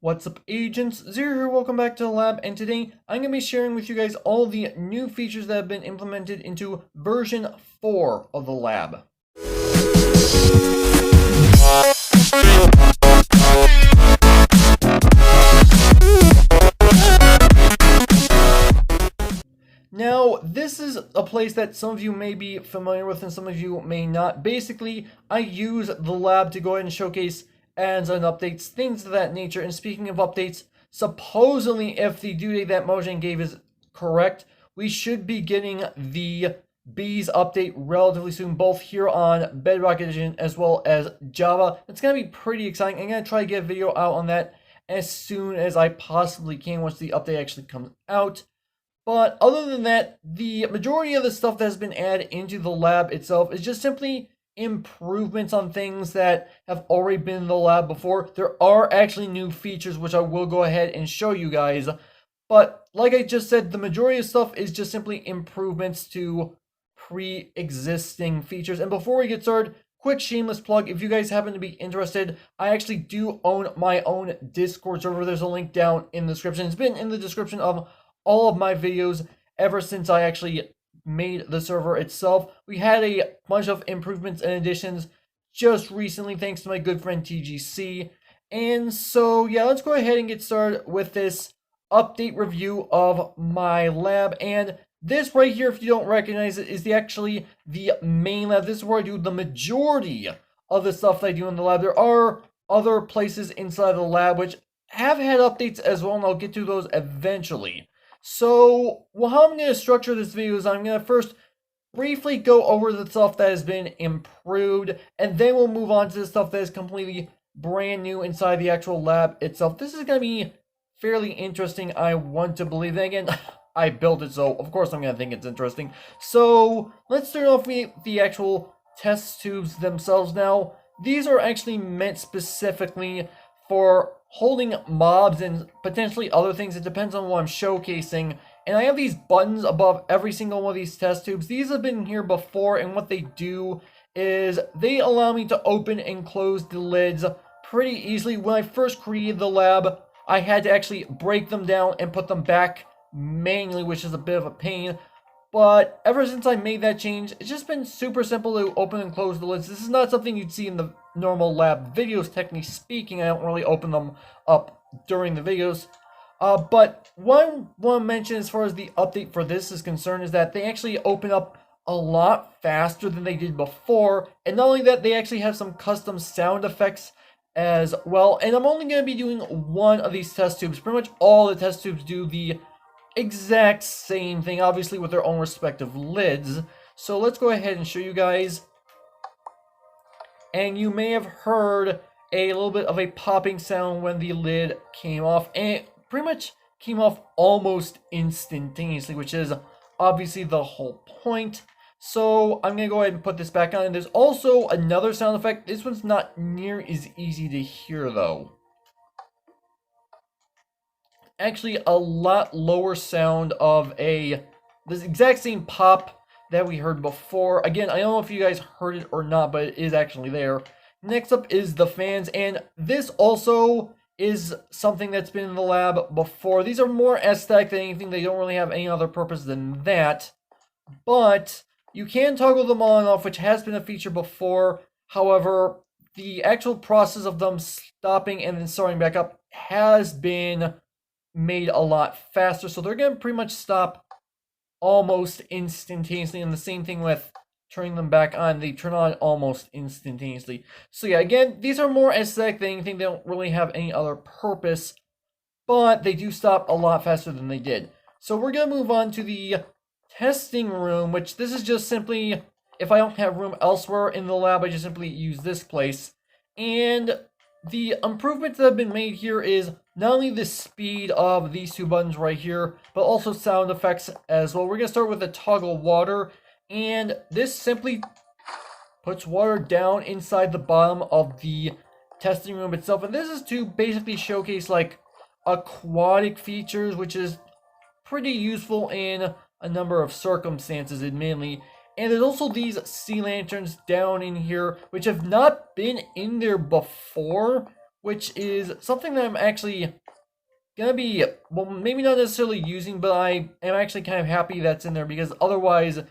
What's up, agents? Zer here, welcome back to the lab, and today I'm going to be sharing with you guys all the new features that have been implemented into version 4 of the lab. Now, this is a place that some of you may be familiar with and some of you may not. Basically, I use the lab to go ahead and showcase adds and updates, things of that nature. And speaking of updates, supposedly if the due date that Mojang gave is correct, we should be getting the bees update relatively soon, both here on Bedrock Edition as well as Java. It's going to be pretty exciting. I'm going to try to get a video out on that as soon as I possibly can once the update actually comes out. But other than that, the majority of the stuff that has been added into the lab itself is just simply improvements on things that have already been in the lab before. There are actually new features which I will go ahead and show you guys. But like I just said, the majority of stuff is just simply improvements to pre-existing features. And before we get started, quick shameless plug, if you guys happen to be interested, I actually do own my own Discord server. There's a link down in the description. It's been in the description of all of my videos ever since I actually made the server itself. We had a bunch of improvements and additions just recently thanks to my good friend TGC. And so yeah, let's go ahead and get started with this update review of my lab. And this right here, if you don't recognize it, is actually the main lab. This is where I do the majority of the stuff that I do in the lab. There are other places inside the lab which have had updates as well, and I'll get to those eventually. So, how I'm going to structure this video is I'm going to first briefly go over the stuff that has been improved, and then we'll move on to the stuff that is completely brand new inside the actual lab itself. This is going to be fairly interesting, I want to believe. Then again, I built it, so of course I'm going to think it's interesting. So, let's start off with the actual test tubes themselves. Now, these are actually meant specifically for holding mobs and potentially other things. It depends on what I'm showcasing. And I have these buttons above every single one of these test tubes. These have been here before, and what they do is they allow me to open and close the lids pretty easily. When I first created the lab, I had to actually break them down and put them back manually, which is a bit of a pain. But ever since I made that change, it's just been super simple to open and close the lids. This is not something you'd see in the normal lab videos, technically speaking. I don't really open them up during the videos. But what I want to mention as far as the update for this is concerned is that they actually open up a lot faster than they did before. And not only that, they actually have some custom sound effects as well. And I'm only going to be doing one of these test tubes. Pretty much all the test tubes do the exact same thing, obviously with their own respective lids. So let's go ahead and show you guys. And you may have heard a little bit of a popping sound when the lid came off, and it pretty much came off almost instantaneously, which is obviously the whole point. So I'm going to go ahead and put this back on. And there's also another sound effect. This one's not near as easy to hear though. Actually a lot lower sound of this exact same pop that we heard before. Again, I don't know if you guys heard it or not, but it is actually there. Next up is the fans, and this also is something that's been in the lab before. These are more aesthetic than anything. They don't really have any other purpose than that, but you can toggle them on and off, which has been a feature before. However, the actual process of them stopping and then starting back up has been made a lot faster, so they're going to pretty much stop almost instantaneously. And the same thing with turning them back on, they turn on almost instantaneously. So yeah, again, these are more aesthetic than anything. They don't really have any other purpose, but they do stop a lot faster than they did. So we're going to move on to the testing room, which this is just simply, if I don't have room elsewhere in the lab, I just simply use this place. And the improvements that have been made here is not only the speed of these two buttons right here, but also sound effects as well. We're going to start with the toggle water, and this simply puts water down inside the bottom of the testing room itself. And this is to basically showcase like aquatic features, which is pretty useful in a number of circumstances, admittedly. And there's also these sea lanterns down in here, which have not been in there before, which is something that I'm actually gonna be, well, maybe not necessarily using, but I am actually kind of happy that's in there because otherwise it's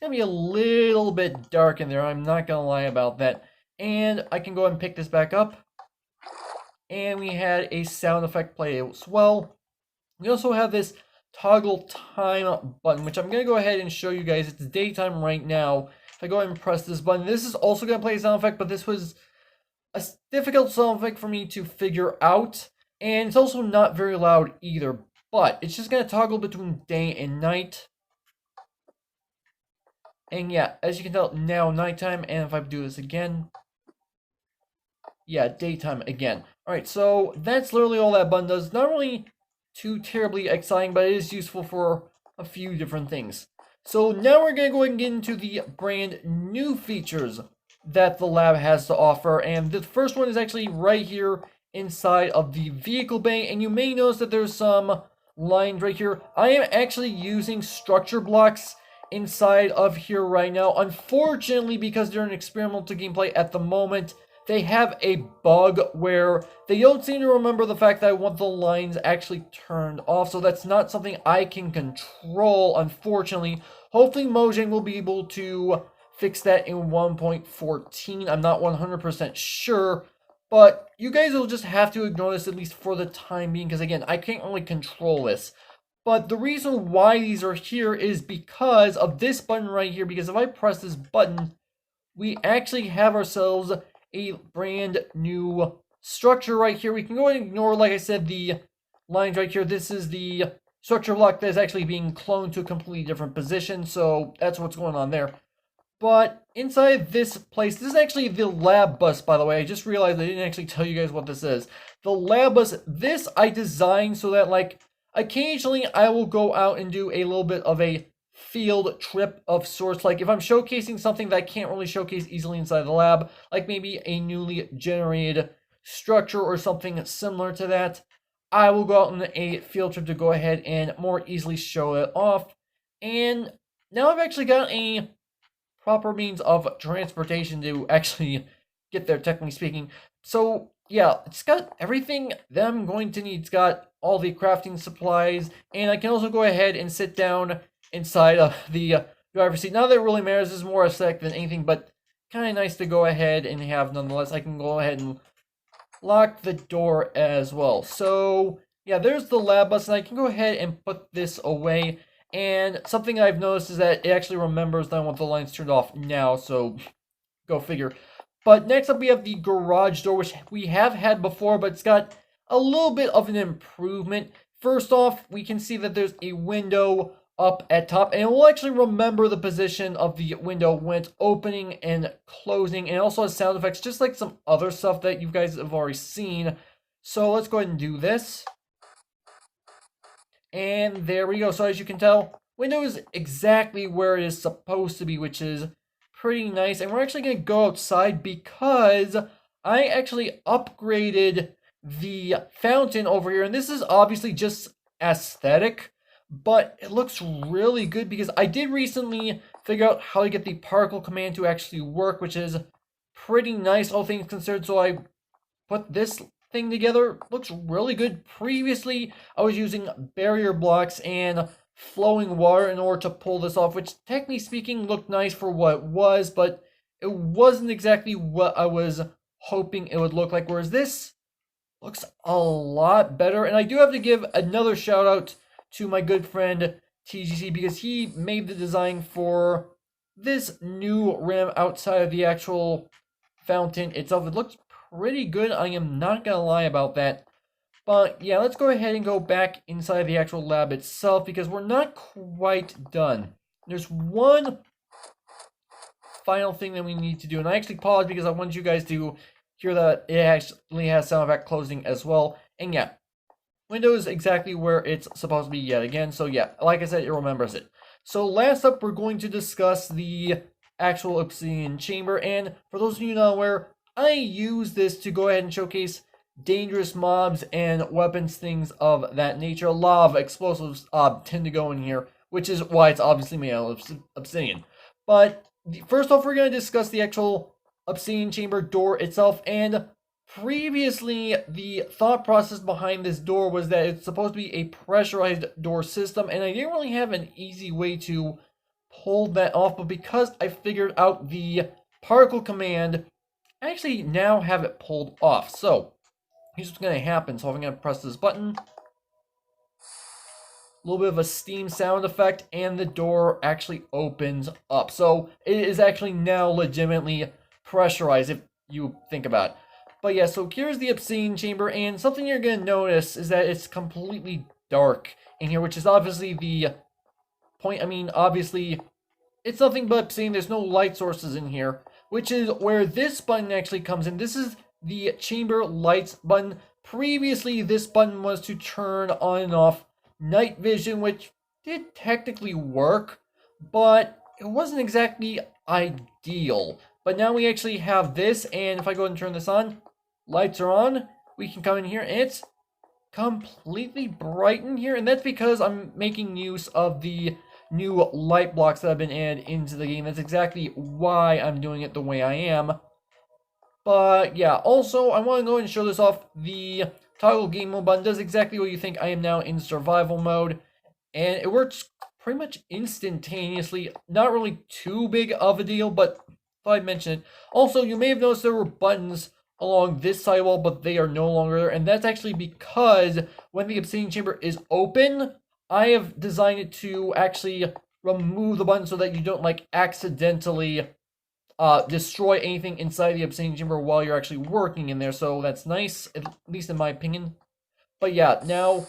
gonna be a little bit dark in there. I'm not gonna lie about that. And I can go ahead and pick this back up. And we had a sound effect play as well. We also have this toggle time button, which I'm going to go ahead and show you guys. It's daytime right now. If I go ahead and press this button, this is also going to play a sound effect, but this was a difficult sound effect for me to figure out. And it's also not very loud either, but it's just going to toggle between day and night. And yeah, as you can tell, now nighttime, and if I do this again, yeah, daytime again. Alright, so that's literally all that button does. Not really too terribly exciting, but it is useful for a few different things. So now we're going to go ahead and get into the brand new features that the lab has to offer. And the first one is actually right here inside of the vehicle bay. And you may notice that there's some lines right here. I am actually using structure blocks inside of here right now. Unfortunately, because they're an experimental gameplay at the moment, they have a bug where they don't seem to remember the fact that I want the lines actually turned off. So that's not something I can control, unfortunately. Hopefully Mojang will be able to fix that in 1.14. I'm not 100% sure. But you guys will just have to ignore this at least for the time being. Because again, I can't really control this. But the reason why these are here is because of this button right here. Because if I press this button, we actually have ourselves a brand new structure right here. We can go ahead and ignore, like I said, the lines right here. This is the structure block that is actually being cloned to a completely different position. So that's what's going on there. But inside this place, this is actually the lab bus, by the way. I just realized I didn't actually tell you guys what this is. The lab bus, this I designed so that, like, occasionally I will go out and do a little bit of a field trip of sorts. Like if I'm showcasing something that I can't really showcase easily inside the lab, like maybe a newly generated structure or something similar to that, I will go out on a field trip to go ahead and more easily show it off. And now I've actually got a proper means of transportation to actually get there, technically speaking. So yeah, it's got everything that I'm going to need. It's got all the crafting supplies, and I can also go ahead and sit down inside of the driver's seat. Not that it really matters, this is more aesthetic than anything, but kind of nice to go ahead and have nonetheless. I can go ahead and lock the door as well. So yeah, there's the lab bus, and I can go ahead and put this away. And something I've noticed is that it actually remembers that I want the lights turned off now, so go figure. But next up we have the garage door, which we have had before, but it's got a little bit of an improvement. First off, we can see that there's a window up at top, and it will actually remember the position of the window when it's opening and closing, and it also has sound effects just like some other stuff that you guys have already seen. So let's go ahead and do this. And there we go. So as you can tell, window is exactly where it is supposed to be, which is pretty nice. And we're actually going to go outside because I actually upgraded the fountain over here. And this is obviously just aesthetic, but it looks really good because I did recently figure out how to get the particle command to actually work, which is pretty nice, all things considered. So I put this thing together. Looks really good. Previously, I was using barrier blocks and flowing water in order to pull this off, which technically speaking looked nice for what it was, but it wasn't exactly what I was hoping it would look like, whereas this looks a lot better. And I do have to give another shout out to my good friend TGC because he made the design for this new rim outside of the actual fountain itself. It looks pretty good, I am not gonna lie about that. But yeah, let's go ahead and go back inside the actual lab itself because we're not quite done. There's one final thing that we need to do, and I actually paused because I wanted you guys to hear that it actually has sound effect closing as well. And yeah, window is exactly where it's supposed to be yet again. So yeah, like I said, it remembers it. So last up, we're going to discuss the actual Obscene Chamber, and for those of you not aware, I use this to go ahead and showcase dangerous mobs and weapons, things of that nature. A lot of explosives tend to go in here, which is why it's obviously made out of obsidian. But first off, we're going to discuss the actual Obscene Chamber door itself, and Previously, the thought process behind this door was that it's supposed to be a pressurized door system, and I didn't really have an easy way to pull that off, but because I figured out the particle command, I actually now have it pulled off. So, here's what's going to happen. So I'm going to press this button, a little bit of a steam sound effect, and the door actually opens up. So it is actually now legitimately pressurized if you think about it. But yeah, so here's the Obscene Chamber, and something you're going to notice is that it's completely dark in here, which is obviously the point. I mean, obviously, it's nothing but obscene. There's no light sources in here, which is where this button actually comes in. This is the chamber lights button. Previously, this button was to turn on and off night vision, which did technically work, but it wasn't exactly ideal. But now we actually have this, and if I go ahead and turn this on, lights are on. We can come in here, and it's completely bright in here, and that's because I'm making use of the new light blocks that have been added into the game. That's exactly why I'm doing it the way I am. But yeah, also I want to go ahead and show this off. The toggle game mode button does exactly what you think. I am now in survival mode, and it works pretty much instantaneously. Not really too big of a deal, but thought I'd mention it. Also, you may have noticed there were buttons along this sidewall, but they are no longer there, and that's actually because when the Obsidian Chamber is open, I have designed it to actually remove the button so that you don't like accidentally destroy anything inside the Obscene Chamber while you're actually working in there. So that's nice, at least in my opinion. But yeah, now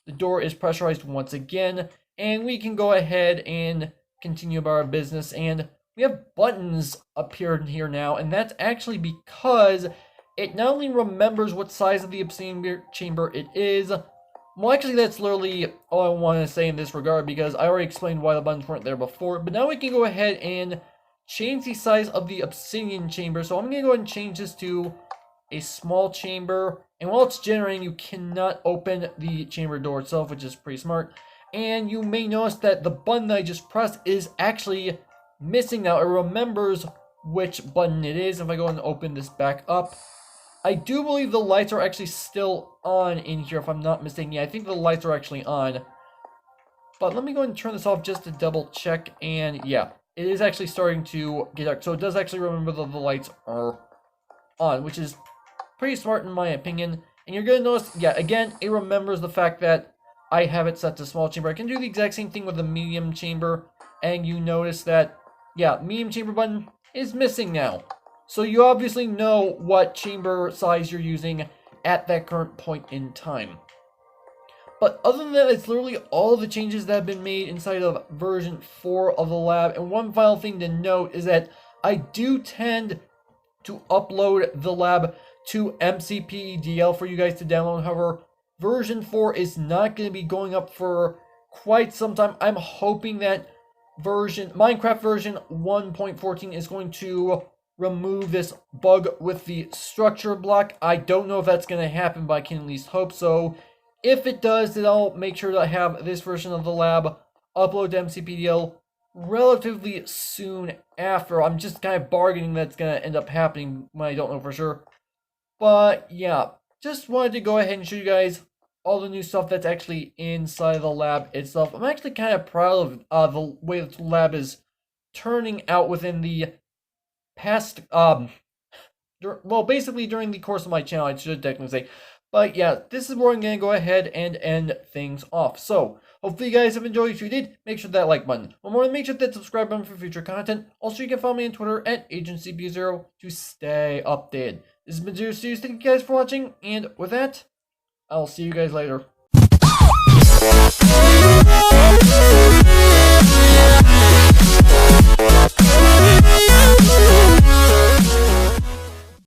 the door is pressurized once again, and we can go ahead and continue about our business. And we have buttons appeared here now, and that's actually because it not only remembers what size of the Obscene Chamber it is. Well, actually, that's literally all I want to say in this regard, because I already explained why the buttons weren't there before. But now we can go ahead and change the size of the Obsidian Chamber. So I'm going to go ahead and change this to a small chamber. And while it's generating, you cannot open the chamber door itself, which is pretty smart. And you may notice that the button that I just pressed is actually missing now. It remembers which button it is. If I go and open this back up, I do believe the lights are actually still on in here, if I'm not mistaken. Yeah, I think the lights are actually on. But let me go ahead and turn this off just to double check. And yeah, it is actually starting to get dark. So it does actually remember that the lights are on, which is pretty smart in my opinion. And you're going to notice, yeah, again, it remembers the fact that I have it set to small chamber. I can do the exact same thing with the medium chamber. And you notice that, yeah, medium chamber button is missing now. So you obviously know what chamber size you're using at that current point in time. But other than that, it's literally all the changes that have been made inside of version 4 of the lab. And one final thing to note is that I do tend to upload the lab to MCPEDL for you guys to download. However, version 4 is not going to be going up for quite some time. I'm hoping that Minecraft version 1.14 is going to remove this bug with the structure block. I don't know if that's going to happen, but I can at least hope so. If it does, then I'll make sure to have this version of the lab upload to MCPDL relatively soon after. I'm just kind of bargaining that's going to end up happening when I don't know for sure. But yeah, just wanted to go ahead and show you guys all the new stuff that's actually inside of the lab itself. I'm actually kind of proud of the way that the lab is turning out within the past, well, basically during the course of my channel, I should technically say. But yeah, this is where I'm going to go ahead and end things off. So, hopefully you guys have enjoyed. If you did, make sure that like button. One more, make sure that subscribe button for future content. Also, you can follow me on Twitter at AgentCP0 to stay updated. This has been Zer0's. Thank you guys for watching, and with that, I'll see you guys later.